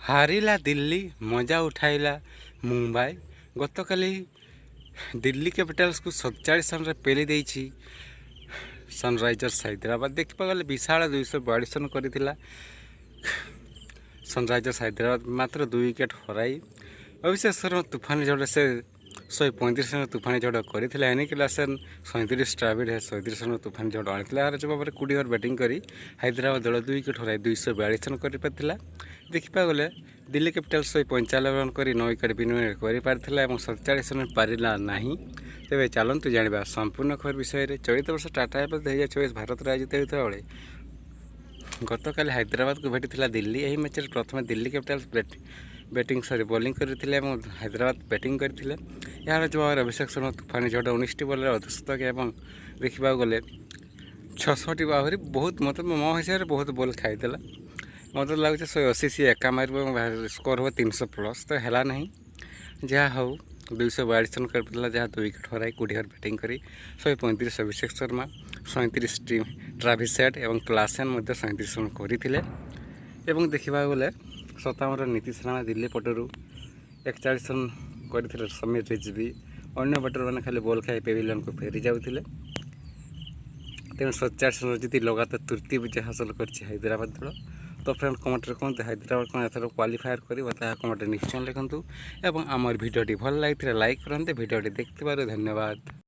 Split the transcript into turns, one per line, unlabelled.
हारिला दिल्ली मजा उठाइला मुंबई। गतकाली दिल्ली कैपिटल्स को 47 रन पेली देइछि सनराइजर्स हैदराबाद। देखा गले विशाल 242 रन कर सनराइजर्स हैदराबाद मात्र 2 विकेट हराई अभिषेक शर्मा तूफानी झड़ से 135 रन तूफानी झड़ करते एनिकिलासन 37 ट्राविड 37 रन तूफानी झड़ आनी यार जब 20 ओवर बैटिंग कर हैदराबाद दल 2 विकेट हराई 242 रन कर देखा गले दिल्ली कैपिटल्स 195 रन कर 9 विकेट विनिमय कर 47 रन पारा ना। तेज चलतु जाना संपूर्ण खबर विषय में। चलित वर्ष टाटा एयर 2024 भारत आयोजित होता बेले गतकाली हैदराबाद को भेटी दिल्ली। यही मैच प्रथम दिल्ली कैपिटल्स बैटिंग बॉलिंग करते हैदराबाद बैटिंग करते यार जवाब अभिषेक शर्मा तूफानी झड़ 19 बॉल अर्धशतक और देखा गले 66 बाहरी बहुत मतलब मो हिसाब से बहुत बॉल खाईदेला। मत लगुच 180 सी एका मार स्कोर हो 300 प्लस तो है ना जहाँ हो 242 रन कर जहाँ 2 विकेट हराई 20 ओवर बैटिंग कर 135 अभिषेक शर्मा 37 ट्राविस हेड और क्लासेन 37 रन करते देखा गले 57 नीतीश राणा दिल्ली पटरू 41 रन करते समीर रिजवी अन्य बैटर मैंने खाली बॉल खाई पेविलियन को फेरी जाते तेणु 47 रन जीति लगातार तृतीय विजय हासिल कर हैदराबाद दल। तो फ्रेंड कमेंट कहते हैदराबाद कौन एथर क्वालिफायर कर कमेंट निश्चय लिखुँ और आम भिडियोटी भल लगी लाइक करते भिडियोटी देखते धन्यवाद।